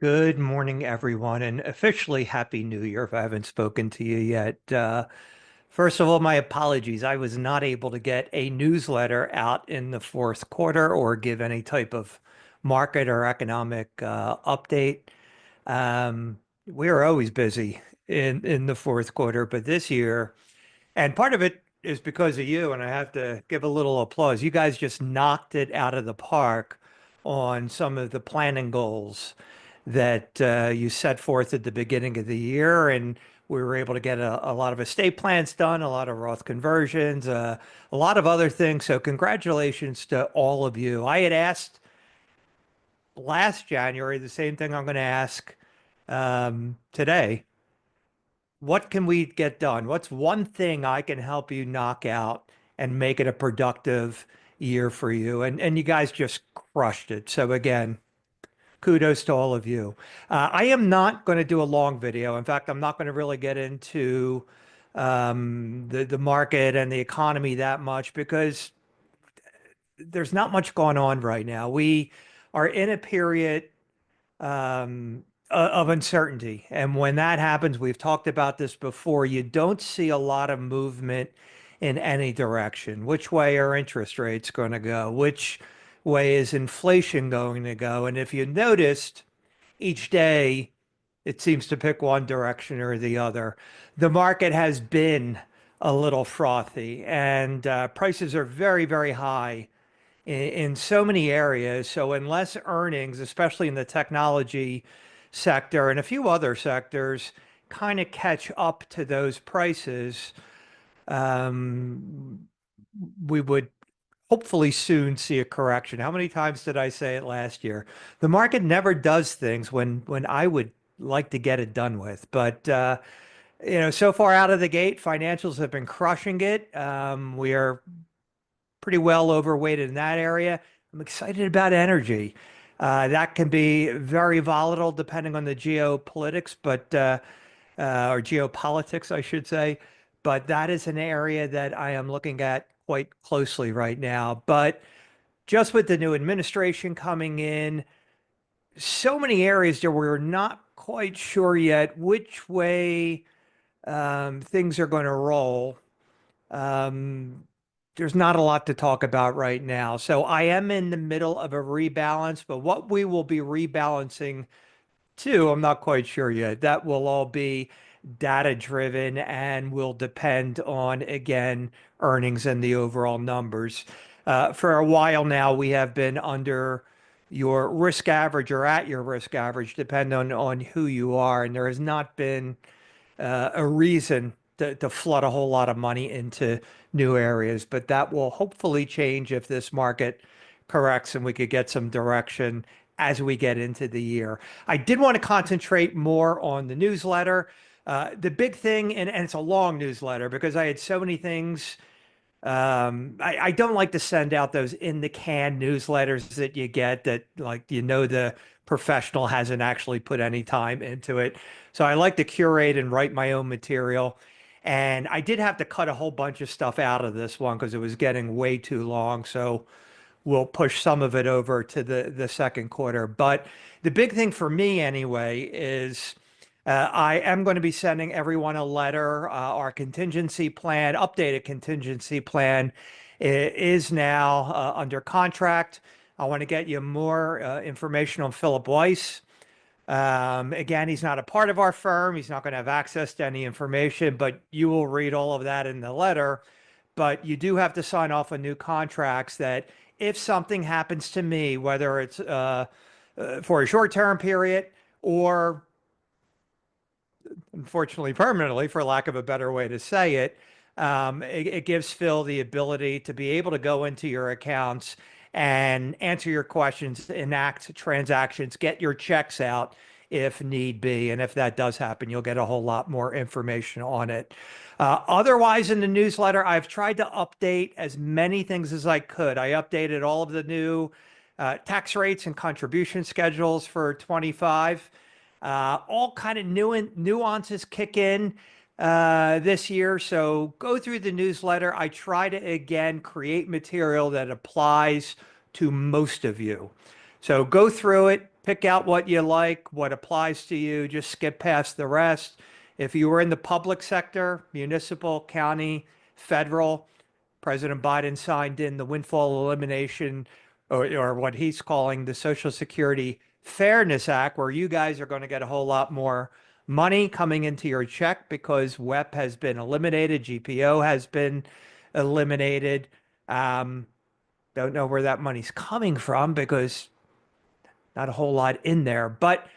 Good morning, everyone, and officially Happy New Year if I haven't spoken to you yet. First of all, my apologies. I was not able to get a newsletter out in the fourth quarter or give any type of market or economic update. We are always busy in the fourth quarter, but this year, and part of it is because of you, and I have to give a little applause. You guys just knocked it out of the park on some of the planning goals that you set forth at the beginning of the year. And we were able to get a lot of estate plans done, a lot of Roth conversions, a lot of other things. So congratulations to all of you. I had asked last January the same thing I'm going to ask today. What can we get done? What's one thing I can help you knock out and make it a productive year for you? And you guys just crushed it. So again, kudos to all of you. I am not going to do a long video. In fact, I'm not going to really get into the market and the economy that much because there's not much going on right now. We are in a period of uncertainty. And when that happens, we've talked about this before, you don't see a lot of movement in any direction. Which way are interest rates going to go? Which way is inflation going to go? And if you noticed, each day it seems to pick one direction or the other. The market has been a little frothy and prices are very, very high in so many areas. So unless earnings, especially in the technology sector and a few other sectors, kind of catch up to those prices, um, we would hopefully soon see a correction. How many times did I say it last year? The market never does things when I would like to get it done with. But so far out of the gate, financials have been crushing it. We are pretty well overweighted in that area. I'm excited about energy. That can be very volatile depending on the geopolitics, but or geopolitics, I should say. But that is an area that I am looking at quite closely right now. But just with the new administration coming in, so many areas that we're not quite sure yet which way things are going to roll. Um, there's not a lot to talk about right now. So I am in the middle of a rebalance, but what we will be rebalancing to, I'm not quite sure yet. That will all be data driven and will depend on, again, earnings and the overall numbers. For a while now, we have been under your risk average or at your risk average, depending on who you are. And there has not been a reason to flood a whole lot of money into new areas, but that will hopefully change if this market corrects and we could get some direction as we get into the year. I did want to concentrate more on the newsletter. The big thing, and it's a long newsletter because I had so many things. I don't like to send out those in the can newsletters that you get that, like, the professional hasn't actually put any time into it. So I like to curate and write my own material. And I did have to cut a whole bunch of stuff out of this one because it was getting way too long. So we'll push some of it over to the second quarter. But the big thing for me anyway is I am going to be sending everyone a letter. Our contingency plan, updated contingency plan, is now under contract. I want to get you more information on Philip Weiss. Again, he's not a part of our firm. He's not going to have access to any information, but you will read all of that in the letter. But you do have to sign off on new contracts that if something happens to me, whether it's for a short-term period or unfortunately permanently, for lack of a better way to say it, it gives Phil the ability to be able to go into your accounts and answer your questions, enact transactions, get your checks out if need be. And if that does happen, you'll get a whole lot more information on it. Otherwise, in the newsletter, I've tried to update as many things as I could. I updated all of the new tax rates and contribution schedules for 25. All kind of nuances kick in this year. So go through the newsletter. I try to, again, create material that applies to most of you. So go through it, pick out what you like, what applies to you, just skip past the rest. If you were in the public sector, municipal, county, federal, President Biden signed in the windfall elimination, or what he's calling the Social Security Fairness Act, where you guys are going to get a whole lot more money coming into your check because WEP has been eliminated, GPO has been eliminated. Um, don't know where that money's coming from because not a whole lot in there. But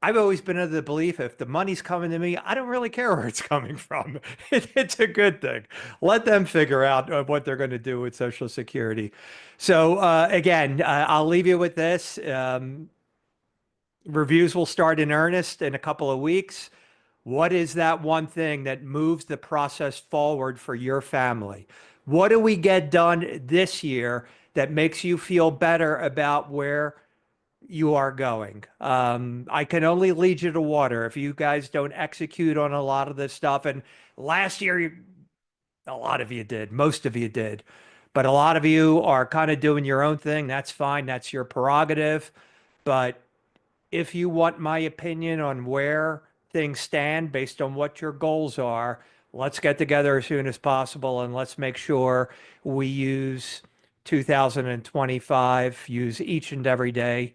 I've always been of the belief if the money's coming to me, I don't really care where it's coming from. It's a good thing. Let them figure out what they're going to do with Social Security. So again, I'll leave you with this. Reviews will start in earnest in a couple of weeks. What is that one thing that moves the process forward for your family? What do we get done this year that makes you feel better about where you are going? I can only lead you to water if you guys don't execute on a lot of this stuff. And last year, a lot of you did, most of you did, but a lot of you are kind of doing your own thing. That's fine. That's your prerogative. But if you want my opinion on where things stand based on what your goals are, let's get together as soon as possible and let's make sure we use 2025, use each and every day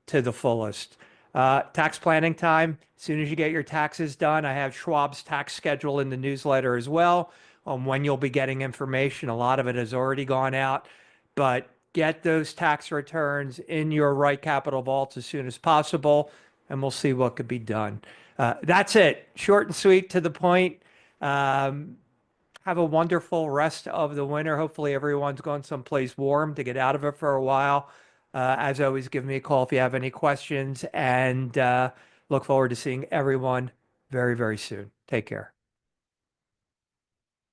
to the fullest. Tax planning time. As soon as you get your taxes done, I have Schwab's tax schedule in the newsletter as well on when you'll be getting information. A lot of it has already gone out, but get those tax returns in your right capital vaults as soon as possible, and we'll see what could be done. That's it. Short and sweet to the point. Um, have a wonderful rest of the winter. Hopefully, everyone's gone someplace warm to get out of it for a while. As always, give me a call if you have any questions, and look forward to seeing everyone very, very soon. Take care.